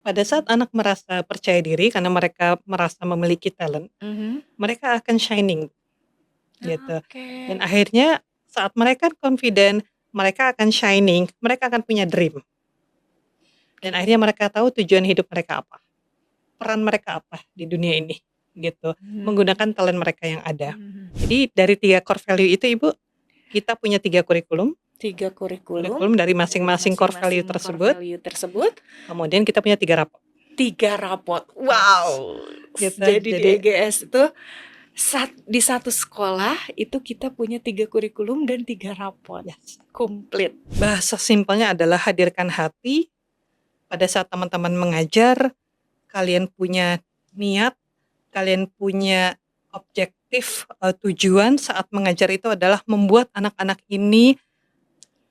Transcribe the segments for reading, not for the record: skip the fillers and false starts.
Pada saat anak merasa percaya diri karena mereka merasa memiliki talent, Mhm. mereka akan shining gitu. Dan Oke. akhirnya saat mereka confident, mereka akan shining, mereka akan punya dream. Dan Oke. akhirnya mereka tahu tujuan hidup mereka apa, peran mereka apa di dunia ini gitu, Mmm. menggunakan talent mereka yang ada. Mhm. Jadi dari 3 core value itu Ibu, kita punya 3 kurikulum, 3 kurikulum kurikulum dari dari masing-masing core value masing-masing core tersebut, value tersebut, kemudian kita punya 3 rapor. 3 rapot. Yes, Wow! gitu. Jadi di Jadi EGS itu di satu sekolah itu kita punya 3 kurikulum dan 3 rapot. yes, Komplit. bahasa simpelnya adalah hadirkan hati pada saat teman-teman mengajar, kalian punya niat, kalian punya objektif, tujuan saat mengajar itu adalah membuat anak-anak ini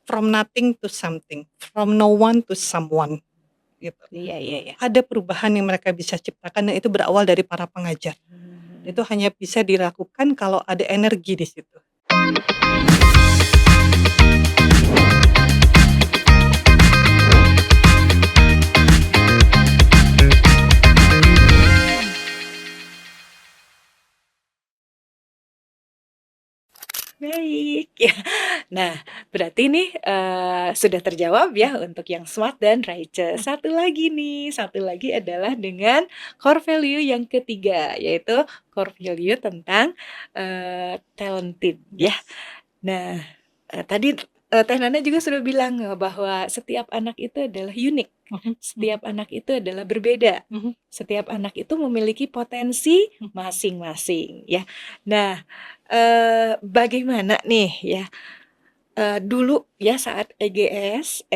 from nothing to something, from no one to someone, gitu. Iya iya iya. Ada perubahan yang mereka bisa ciptakan dan itu berawal dari para pengajar. Mhm. Itu hanya bisa dilakukan kalau ada energi di situ. Baik, ya. Nah, berarti nih, sudah terjawab ya untuk yang smart dan righteous. Satu lagi nih, satu lagi adalah dengan core value yang ketiga, yaitu core value tentang, talented ya. Yes. Nah, tadi, Teh Nana juga sudah bilang, bahwa setiap anak itu adalah unik, Mhm, mhm, setiap anak itu adalah berbeda, mhm, setiap anak itu memiliki potensi mhm. masing-masing ya. Nah, bagaimana nih ya, dulu ya saat EGS,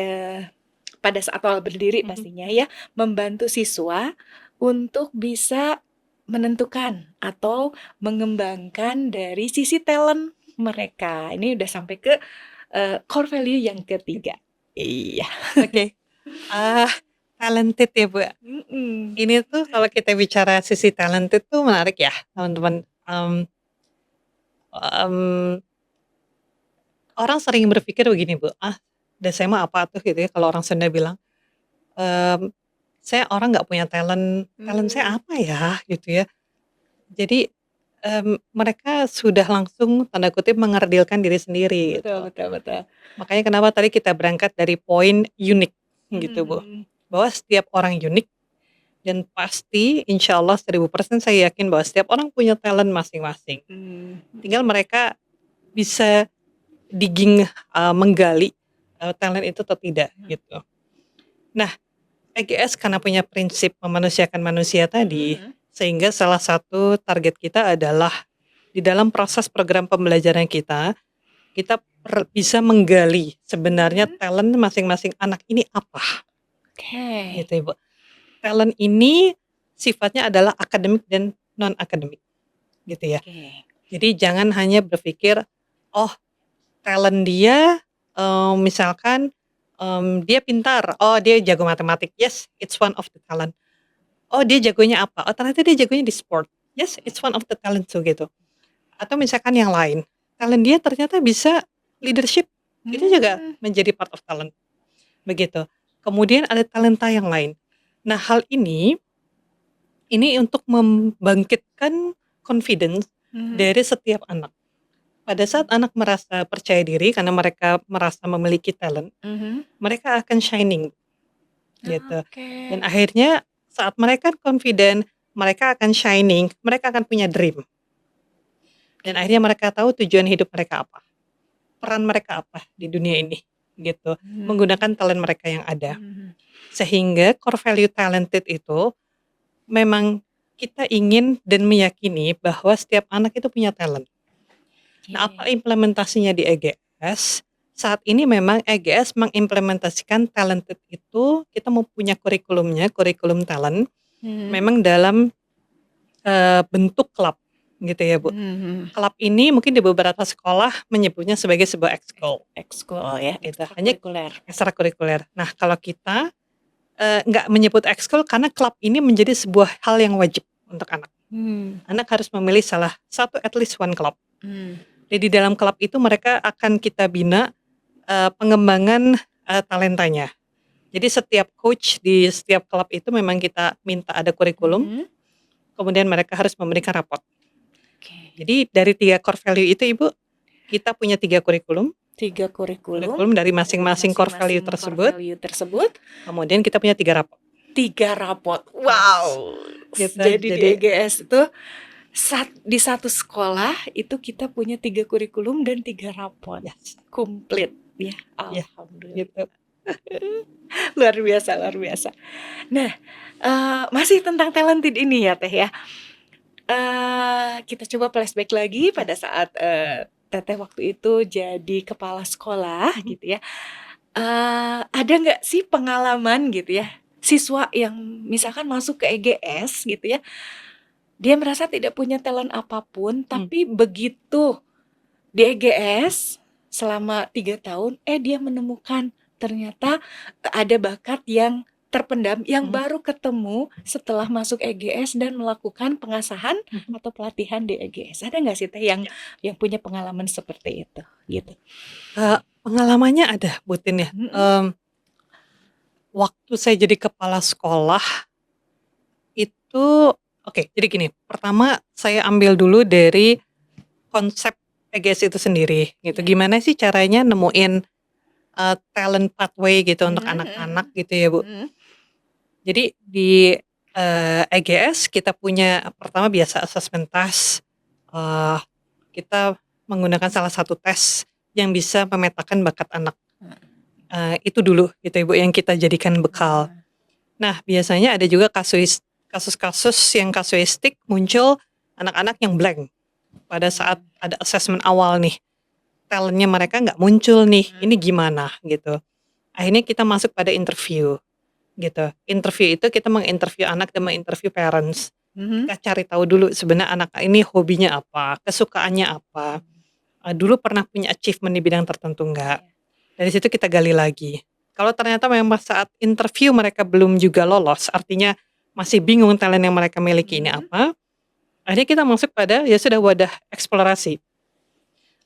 pada saat awal berdiri Mhm. pastinya ya, membantu siswa untuk bisa menentukan atau mengembangkan dari sisi talent mereka. Ini udah sampai ke, core value yang ketiga. Iya. Oke, ah, talented ya, Bu, ya. Mhm. Ini tuh kalau kita bicara sisi talented tuh menarik ya, teman-teman. Mmm, orang sering berpikir begini, Bu, "Ah, udah saya mah apa tuh," gitu ya, kalau orang Sunda bilang, mmm, "Saya orang nggak punya talent, talent saya Mmm. apa ya?" Gitu ya. Jadi, mereka sudah langsung tanda kutip "mengerdilkan diri sendiri" Betul gitu. betul betul. Makanya kenapa tadi kita berangkat dari poin unik gitu, Bu. Mhm. Bahwa setiap orang unik dan pasti insya Allah 1000% saya yakin bahwa setiap orang punya talent masing-masing. Mmm. Tinggal mereka bisa digging, menggali, talent itu atau tidak gitu. Nah, EGS karena punya prinsip memanusiakan manusia tadi, Mhm. sehingga salah satu target kita adalah di dalam proses program pembelajaran kita, kita bisa menggali sebenarnya Mhm. talent masing-masing anak ini apa, Oke. gitu Ibu. Talent ini sifatnya adalah akademik dan non akademik, gitu ya. Oke. Jadi jangan hanya berpikir, oh talent dia, misalkan, dia pintar, oh dia jago matematik, yes it's one of the talent. Oh dia jagonya apa? Oh ternyata dia jagonya di sport, yes it's one of the talent too gitu. Atau misalkan yang lain, talent dia ternyata bisa leadership, itu juga Mmm. menjadi part of talent, begitu. Kemudian ada talenta yang lain. Nah hal ini untuk membangkitkan confidence Mhm. dari setiap anak. Pada saat anak merasa percaya diri karena mereka merasa memiliki talent, Mhm. mereka akan shining gitu. Dan Oke. akhirnya saat mereka confident, mereka akan shining, mereka akan punya dream. Dan Oke. akhirnya mereka tahu tujuan hidup mereka apa, peran mereka apa di dunia ini gitu, Mmm. menggunakan talent mereka yang ada. Mhm. Sehingga core value talented itu memang kita ingin dan meyakini bahwa setiap anak itu punya talent. Nah, apa Oke. implementasinya di EGS? Saat ini memang EGS mengimplementasikan talented itu kita mau punya kurikulumnya, kurikulum talent, Mhm. memang dalam, bentuk klub gitu ya, Bu. Mhm. Klub ini mungkin di beberapa sekolah menyebutnya sebagai sebuah ekskul Ekskul ya, gitu, hanya ekstrakurikuler. ekstrakurikuler. Nah, kalau kita, nggak menyebut ekskul karena klub ini menjadi sebuah hal yang wajib untuk anak. Mmm. Anak harus memilih salah satu at least one klub. Mmm. Jadi di dalam klub itu mereka akan kita bina pengembangan, talentanya. Jadi setiap coach di setiap klub itu memang kita minta ada kurikulum, Mhm. kemudian mereka harus memberikan rapot. Oke. Jadi dari 3 core value itu Ibu, kita punya 3 kurikulum, 3 kurikulum kurikulum dari dari masing-masing core value masing-masing core tersebut, value tersebut, kemudian kita punya 3 rapot. 3 rapot. Yes, Wow! gitu. Jadi di Jadi EGS itu di satu sekolah itu kita punya 3 kurikulum dan 3 rapot. yes, Komplit ya. ya, Alhamdulillah. gitu. Luar biasa, luar biasa. Nah, masih tentang talented ini ya Teh ya. Kita coba flashback lagi pada saat Teteh waktu itu jadi kepala sekolah Mhm. gitu ya. Ada nggak sih pengalaman gitu ya, siswa yang misalkan masuk ke EGS gitu ya, dia merasa tidak punya talent apapun, Hmm. tapi begitu di EGS selama 3 tahun, dia menemukan ternyata ada bakat yang terpendam yang Mhm. baru ketemu setelah masuk EGS dan melakukan pengasahan Mhm. atau pelatihan di EGS. Ada nggak sih Teh yang Ya. punya pengalaman seperti itu gitu? Pengalamannya ada Bu Tin ya. Mhm. Waktu saya jadi kepala sekolah itu oke, jadi gini, pertama saya ambil dulu dari konsep EGS itu sendiri gitu. Ya. Gimana sih caranya nemuin talent pathway gitu untuk Mhm, anak-anak mhm, gitu ya Bu. mhm. Jadi di EGS kita punya pertama biasa assessment task, kita menggunakan salah satu tes yang bisa memetakan bakat anak. Itu dulu gitu Ibu yang kita jadikan bekal. Nah biasanya ada juga kasus-kasus yang kasuistik muncul anak-anak yang blank pada saat ada assessment awal nih. Talentnya mereka nggak muncul nih, ini gimana gitu. Akhirnya kita masuk pada interview gitu. Interview itu kita menginterview anak dan menginterview parents. Mhm. Kita cari tahu dulu sebenarnya anak ini hobinya apa, kesukaannya apa, dulu pernah punya achievement di bidang tertentu enggak. Dari situ kita gali lagi. Kalau ternyata memang saat interview mereka belum juga lolos, artinya masih bingung talent yang mereka miliki ini apa, akhirnya kita masuk pada ya sudah wadah eksplorasi.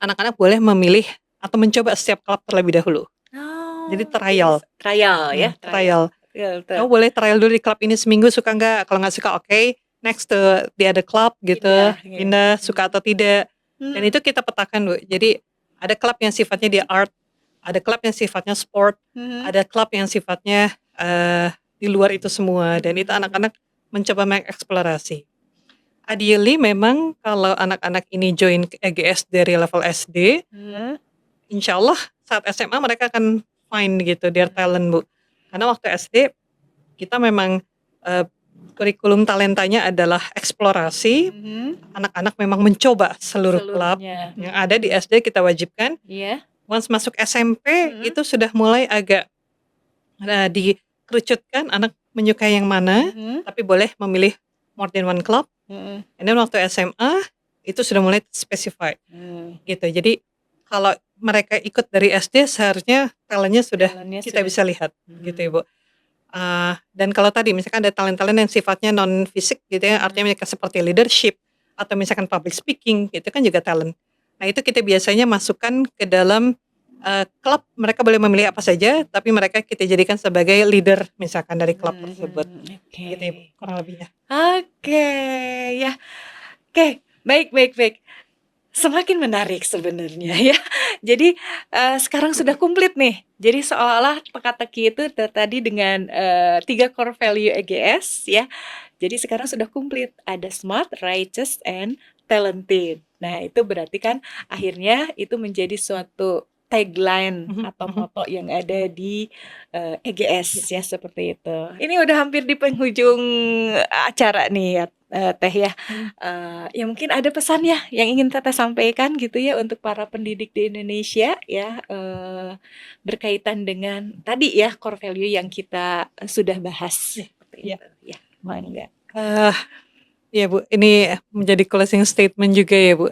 Anak-anak boleh memilih atau mencoba setiap klub terlebih dahulu. Jadi Oh, jadi trial. trial ya, trial. Trial. Betul, betul. Kamu boleh trial dulu di klub ini seminggu, suka nggak? Kalau nggak suka, oke, next to the other club gitu, Pindah gitu. pindah, suka atau tidak. Dan Mhm, itu kita petakan Bu. Jadi ada klub yang sifatnya di art, ada klub yang sifatnya sport, mhm. ada klub yang sifatnya di luar itu semua. Dan itu anak-anak mencoba mengeksplorasi. Ideally memang kalau anak-anak ini join ke EGS dari level SD, Mhm. insya Allah saat SMA mereka akan find gitu their talent Bu. Karena waktu SD kita memang kurikulum talentanya adalah eksplorasi, Mhm. anak-anak memang mencoba seluruh klub Seluruhnya. yang ada di SD kita wajibkan. Iya. Once masuk SMP Mhm. itu sudah mulai agak dikerucutkan anak menyukai yang mana, Mhm. tapi boleh memilih more than one club. Mhm. And then waktu SMA itu sudah mulai specified gitu. Jadi kalau mereka ikut dari SD seharusnya talentnya sudah Talentnya kita sudah. bisa lihat gitu Ibu. Dan kalau tadi misalkan ada talent-talent yang sifatnya non fisik gitu ya, artinya mereka seperti leadership atau misalkan public speaking, itu kan juga talent. Nah itu kita biasanya masukkan ke dalam klub, mereka boleh memilih apa saja, tapi mereka kita jadikan sebagai leader misalkan dari klub tersebut. Oke. Gitu Ibu, kurang lebihnya. Oke, ya. Oke, baik, baik, baik. Semakin menarik sebenarnya ya. Jadi sekarang sudah komplit nih. Jadi seolah-olah teka-teki itu tadi dengan 3 core value EGS ya. Jadi sekarang sudah komplit. Ada smart, righteous, and talented. Nah itu berarti kan akhirnya itu menjadi suatu tagline Mhm, atau mhm. moto yang ada di EGS Ya. ya seperti itu. Ini udah hampir di penghujung acara nih ya Teh ya. Mhm. Ya mungkin ada pesan ya yang ingin Teteh sampaikan gitu ya untuk para pendidik di Indonesia ya berkaitan dengan tadi ya core value yang kita sudah bahas seperti Ya. itu ya. Mangga. Ya Bu, ini menjadi closing statement juga ya Bu.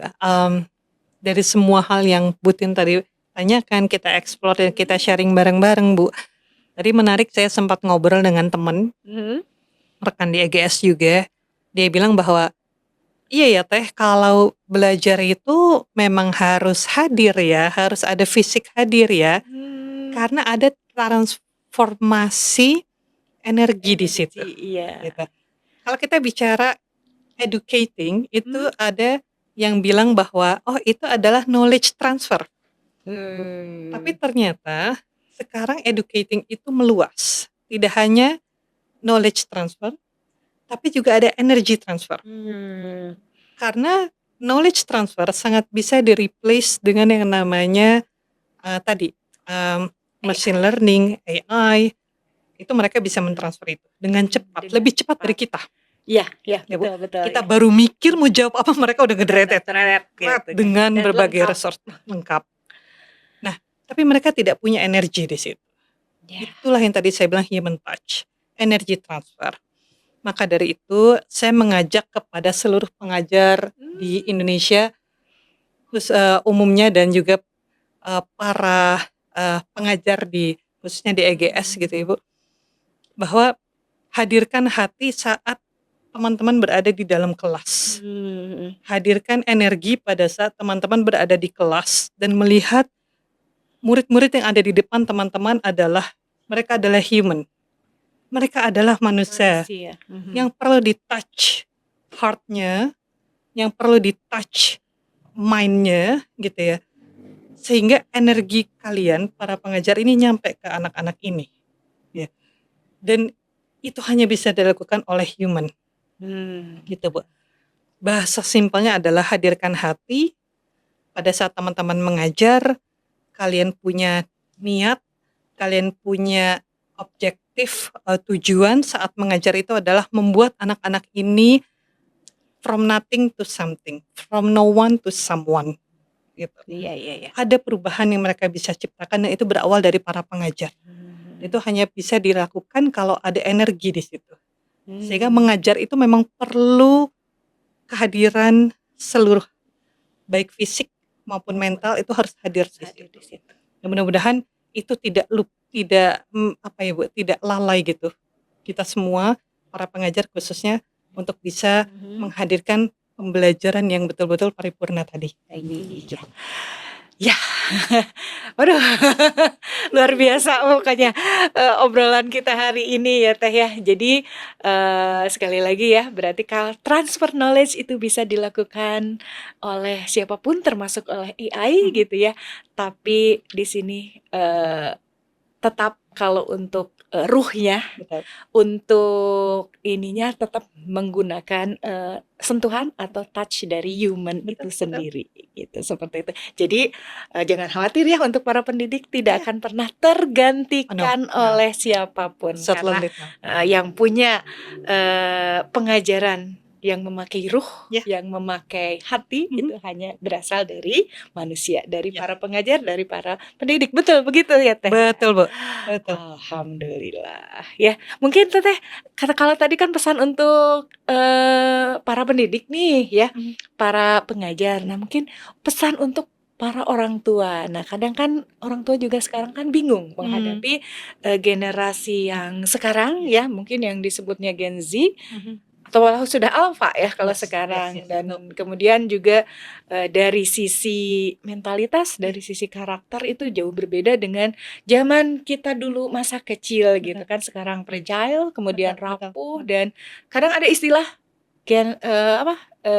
Dari semua hal yang Butin tadi tanyakan, kita explore dan kita sharing bareng-bareng Bu. Tadi menarik, saya sempat ngobrol dengan teman Mhm. rekan di EGS juga. Dia bilang bahwa iya ya Teh, kalau belajar itu memang harus hadir ya, harus ada fisik hadir ya. Hmm. Karena ada formasi energi di situ, Iya. gitu. Kalau kita bicara educating, itu Hmm. ada yang bilang bahwa, oh itu adalah knowledge transfer. Tapi ternyata sekarang educating itu meluas. Tidak hanya knowledge transfer, tapi juga ada energy transfer. Karena knowledge transfer sangat bisa di-replace dengan yang namanya tadi machine learning, AI, itu mereka bisa mentransfer itu dengan cepat, Dengan lebih cepat dari cepat. kita. Iya, iya, Ya, Bu. betul, Kita ya. baru mikir mau jawab apa, mereka udah ngedretet Gitu, dengan dan berbagai lengkap. resource lengkap. Nah, tapi mereka tidak punya energi di situ. Ya. Itulah yang tadi saya bilang human touch, energy transfer. Maka dari itu, saya mengajak kepada seluruh pengajar di Indonesia, umumnya dan juga para pengajar khususnya di EGS gitu Ibu, bahwa hadirkan hati saat teman-teman berada di dalam kelas. Hadirkan energi pada saat teman-teman berada di kelas dan melihat murid-murid yang ada di depan teman-teman mereka adalah human. Mereka adalah manusia yang perlu di-touch heart-nya, yang perlu di-touch mind-nya gitu ya. Sehingga energi kalian para pengajar ini nyampe ke anak-anak ini. Ya. Dan itu hanya bisa dilakukan oleh human. Gitu, Bu. Bahasa simpelnya adalah hadirkan hati pada saat teman-teman mengajar, kalian punya niat, kalian punya objektif, tujuan saat mengajar itu adalah membuat anak-anak ini from nothing to something, from no one to someone, gitu. Iya. Ada perubahan yang mereka bisa ciptakan dan itu berawal dari para pengajar. Itu hanya bisa dilakukan kalau ada energi di situ. Sehingga mengajar itu memang perlu kehadiran seluruh, baik fisik maupun mental itu harus hadir di situ. Dan mudah-mudahan itu tidak lalai gitu. Kita semua para pengajar khususnya untuk bisa menghadirkan pembelajaran yang betul-betul paripurna tadi. Ya, waduh, luar biasa pokoknya obrolan kita hari ini ya Teh ya. Jadi sekali lagi ya, berarti kalau transfer knowledge itu bisa dilakukan oleh siapapun, termasuk oleh AI gitu ya. Tapi di sini tetap kalau untuk ruhnya, untuk ininya tetap menggunakan sentuhan atau touch dari human itu sendiri, gitu seperti itu. Jadi jangan khawatir ya untuk para pendidik, tidak akan pernah tergantikan oleh siapapun, karena yang punya pengajaran yang memakai ruh, yang memakai hati itu hanya berasal dari manusia, dari para pengajar, dari para pendidik. Betul begitu ya Teh? Betul, Bu. Betul. Alhamdulillah. Ya, mungkin Teteh kalau tadi kan pesan untuk para pendidik nih ya, para pengajar. Nah, mungkin pesan untuk para orang tua. Nah, kadang kan orang tua juga sekarang kan bingung menghadapi generasi yang sekarang ya, mungkin yang disebutnya Gen Z. Atau malah sudah alfa ya kalau sekarang. Dan kemudian juga dari sisi mentalitas, dari sisi karakter itu jauh berbeda dengan zaman kita dulu masa kecil gitu kan. Sekarang fragile, kemudian rapuh, dan kadang ada istilah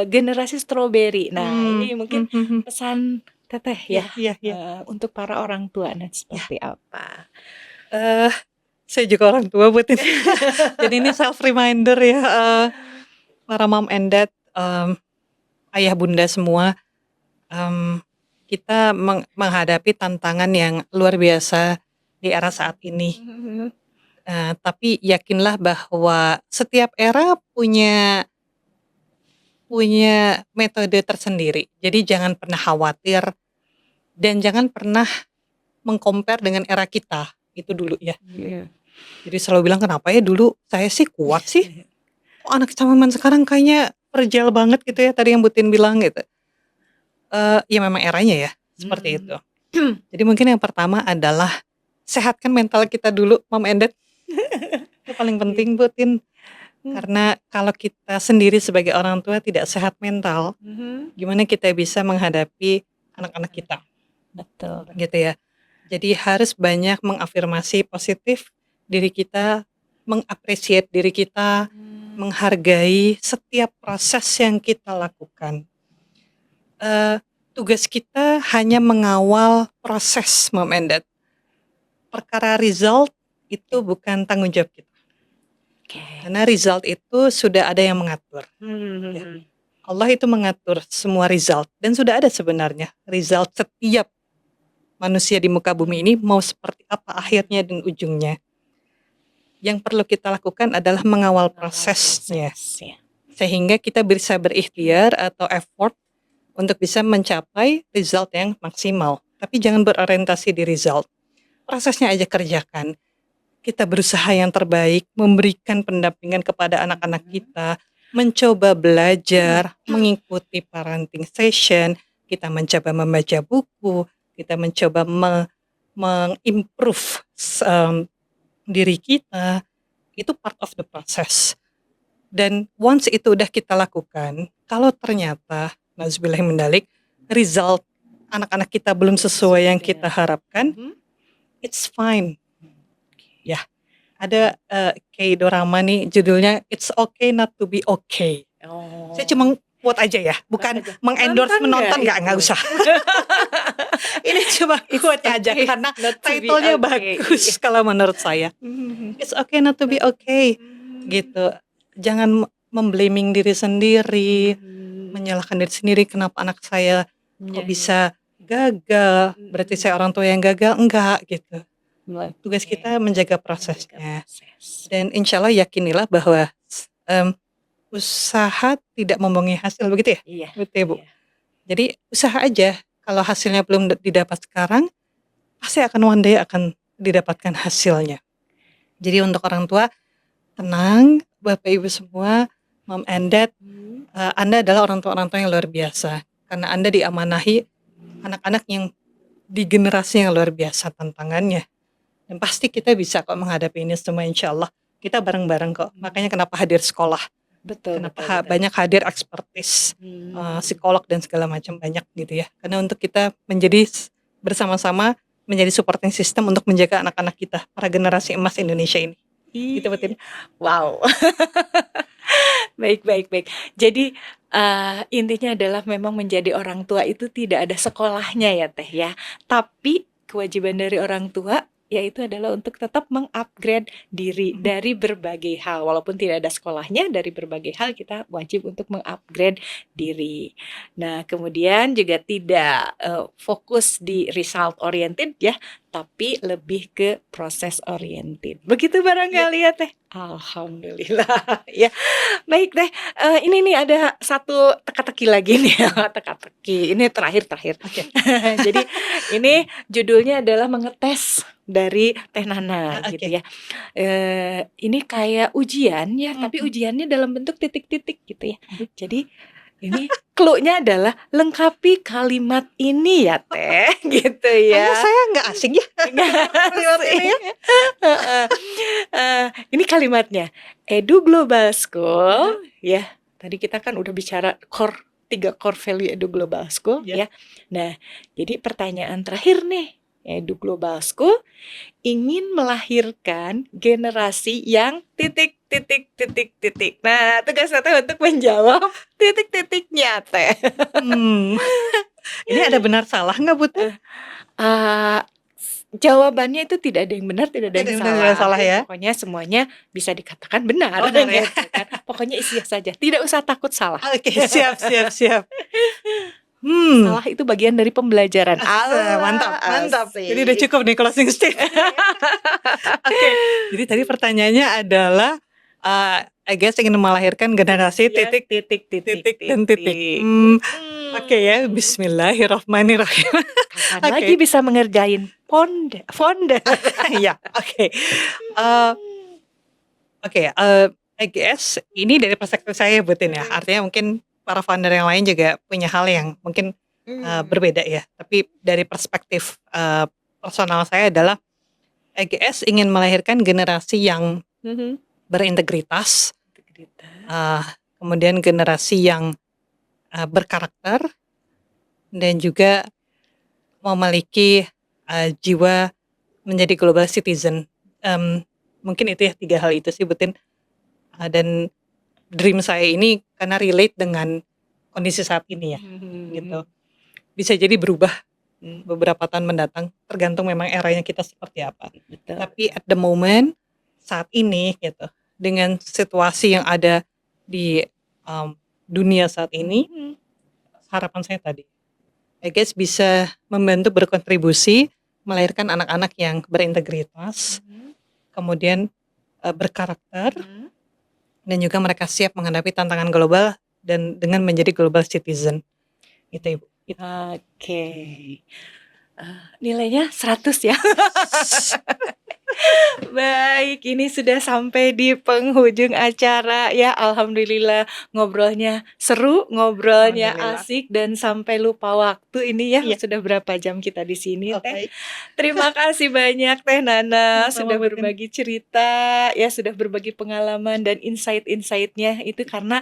generasi strawberry. Nah, ini mungkin pesan Teteh ya, untuk para orang tua seperti apa? Saya juga orang tua buat ini. Jadi ini self reminder ya, para mom and dad, ayah bunda semua, kita menghadapi tantangan yang luar biasa di era saat ini. Tapi yakinlah bahwa setiap era punya metode tersendiri. Jadi jangan pernah khawatir dan jangan pernah meng-compare dengan era kita itu dulu ya. Jadi selalu bilang kenapa ya dulu saya sih kuat sih, kok anak zaman sekarang kayaknya fragile banget gitu ya, tadi yang Butin bilang gitu. Ya memang eranya ya seperti itu. Jadi mungkin yang pertama adalah sehatkan mental kita dulu, mom and dad. Itu paling penting Butin. Karena kalau kita sendiri sebagai orang tua tidak sehat mental, gimana kita bisa menghadapi anak-anak kita. Betul. Gitu ya. Jadi harus banyak mengafirmasi positif diri kita, meng-appreciate diri kita, menghargai setiap proses yang kita lakukan. Tugas kita hanya mengawal proses, Mom and Dad. Perkara result itu bukan tanggung jawab kita. Oke. Karena result itu sudah ada yang mengatur. Hmm. Allah itu mengatur semua result. Dan sudah ada sebenarnya result setiap manusia di muka bumi ini mau seperti apa akhirnya dan ujungnya. Yang perlu kita lakukan adalah mengawal prosesnya. Ya. Sehingga kita bisa berikhtiar atau effort untuk bisa mencapai result yang maksimal. Tapi jangan berorientasi di result. Prosesnya aja kerjakan. Kita berusaha yang terbaik, memberikan pendampingan kepada anak-anak kita, mencoba belajar, mengikuti parenting session, kita mencoba membaca buku, kita mencoba mengimprove diri kita. Itu part of the process. Dan once itu udah kita lakukan, kalau ternyata nauzubillah min dzalik, result anak-anak kita belum sesuai yang kita harapkan, it's fine. Ya, ada K-drama nih judulnya It's Okay Not to Be Okay. Oh. Saya cuma quote aja ya, bukan mengendorse menonton, nggak usah. Ini cuma quote aja karena title-nya bagus kalau menurut saya. It's okay not to be okay, gitu. Jangan memblaming diri sendiri, menyalahkan diri sendiri kenapa anak saya kok bisa gagal, berarti saya orang tua yang gagal, enggak gitu. Tugas kita menjaga prosesnya. Dan insya Allah yakinilah bahwa usaha tidak membohongi hasil, begitu ya? Iya. Betul ya, Bu? Jadi usaha aja, kalau hasilnya belum didapat sekarang, pasti akan one day akan didapatkan hasilnya. Jadi untuk orang tua, tenang, Bapak Ibu semua, Mom and Dad, Anda adalah orang tua yang luar biasa. Karena Anda diamanahi anak-anak yang di generasi yang luar biasa tantangannya. Dan pasti kita bisa kok menghadapi ini semua, insya Allah. Kita bareng-bareng kok. Makanya kenapa hadir sekolah. Betul. Kenapa banyak hadir ekspertis, psikolog dan segala macam banyak gitu ya. Karena untuk kita menjadi bersama-sama menjadi supporting system untuk menjaga anak-anak kita, para generasi emas Indonesia ini. Gitu betul. Wow. Baik. Jadi intinya adalah memang menjadi orang tua itu tidak ada sekolahnya ya Teh ya. Tapi kewajiban dari orang tua yaitu adalah untuk tetap mengupgrade diri dari berbagai hal. Walaupun tidak ada sekolahnya, dari berbagai hal kita wajib untuk mengupgrade diri. Nah, kemudian juga tidak fokus di result oriented ya, tapi lebih ke proses oriented. Begitu barangkali ya Teh. Alhamdulillah ya. Baik Teh, ini nih ada satu teka-teki lagi nih. Teka-teki, ini terakhir. Oke. Jadi ini judulnya adalah mengetes dari Teh Nana gitu ya. Ini kayak ujian ya, tapi ujiannya dalam bentuk titik-titik gitu ya. Jadi ini clue-nya adalah lengkapi kalimat ini ya Teh, gitu ya. Saya nggak asing ya kalimat ini ya. Ini kalimatnya Edu Global School ya. Tadi kita kan udah bicara 3 core value Edu Global School ya. Nah, jadi pertanyaan terakhir nih, Edu Global School ingin melahirkan generasi yang titik. Nah, tugas Teh untuk menjawab titik-titiknya Teh. Ini ada benar salah nggak, Bu? Jawabannya itu tidak ada yang benar, tidak ada yang salah ya. Pokoknya semuanya bisa dikatakan benar. Ya. Pokoknya isi saja, tidak usah takut salah. Oke, siap. Salah itu bagian dari pembelajaran. Mantap. Jadi udah cukup nih closing statement. Oke. Jadi tadi pertanyaannya adalah I guess ingin melahirkan generasi titik. Oke ya, bismillahirrahmanirrahim. Kapan lagi bisa mengerjain fonde? Ya, oke. I guess ini dari perspektif saya Butin ya. Artinya mungkin para founder yang lain juga punya hal yang mungkin berbeda ya. Tapi dari perspektif personal saya adalah EGS ingin melahirkan generasi yang berintegritas, kemudian generasi yang berkarakter dan juga memiliki jiwa menjadi global citizen. Mungkin itu ya 3 hal itu sih Butin. Dan dream saya ini karena relate dengan kondisi saat ini ya, gitu. Bisa jadi berubah beberapa tahun mendatang, tergantung memang eranya kita seperti apa. Betul. Tapi at the moment, saat ini gitu, dengan situasi yang ada di dunia saat ini, harapan saya tadi, I guess bisa membantu berkontribusi melahirkan anak-anak yang berintegritas, kemudian berkarakter, dan juga mereka siap menghadapi tantangan global dan dengan menjadi global citizen. Itu Ibu. Oke. Nilainya 100 ya. Baik, ini sudah sampai di penghujung acara ya. Alhamdulillah ngobrolnya seru, ngobrolnya Alhamdulillah. asik dan sampai lupa waktu ini ya. Iya. Sudah berapa jam kita di sini, Teh? Oke. Terima kasih banyak Teh Nana Sama-sama, sudah Butin. berbagi cerita ya, sudah berbagi pengalaman dan insight-insightnya itu karena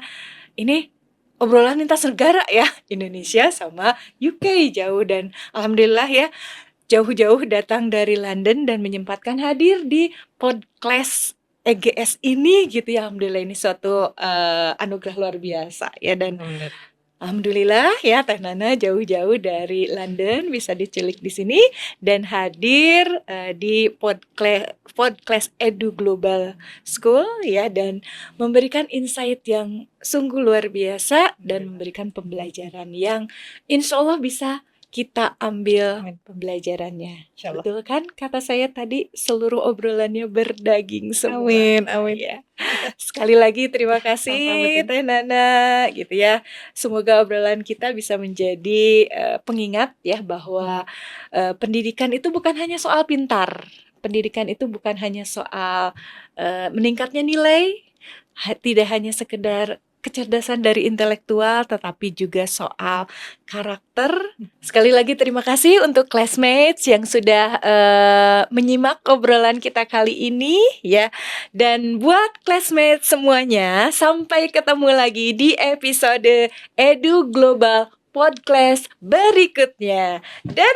ini obrolan lintas negara ya, Indonesia sama UK jauh dan alhamdulillah ya jauh-jauh datang dari London dan menyempatkan hadir di podcast EGS ini gitu ya. Alhamdulillah ini suatu anugerah luar biasa ya, dan alhamdulillah ya Teh Nana jauh-jauh dari London bisa diculik di sini dan hadir di podcast Edu Global School ya, dan memberikan insight yang sungguh luar biasa dan memberikan pembelajaran yang insya Allah bisa kita ambil pembelajarannya. Insyaallah. Betul kan kata saya tadi, seluruh obrolannya berdaging semua. Amin. Ya. Sekali lagi terima kasih Sama-sama, Butin. Teh Nana gitu ya. Semoga obrolan kita bisa menjadi pengingat ya bahwa pendidikan itu bukan hanya soal pintar. Pendidikan itu bukan hanya soal meningkatnya nilai, tidak hanya sekedar kecerdasan dari intelektual, tetapi juga soal karakter. Sekali lagi terima kasih untuk classmates yang sudah menyimak obrolan kita kali ini ya. Dan buat classmates semuanya, sampai ketemu lagi di episode Edu Global Podcast berikutnya. Dadah!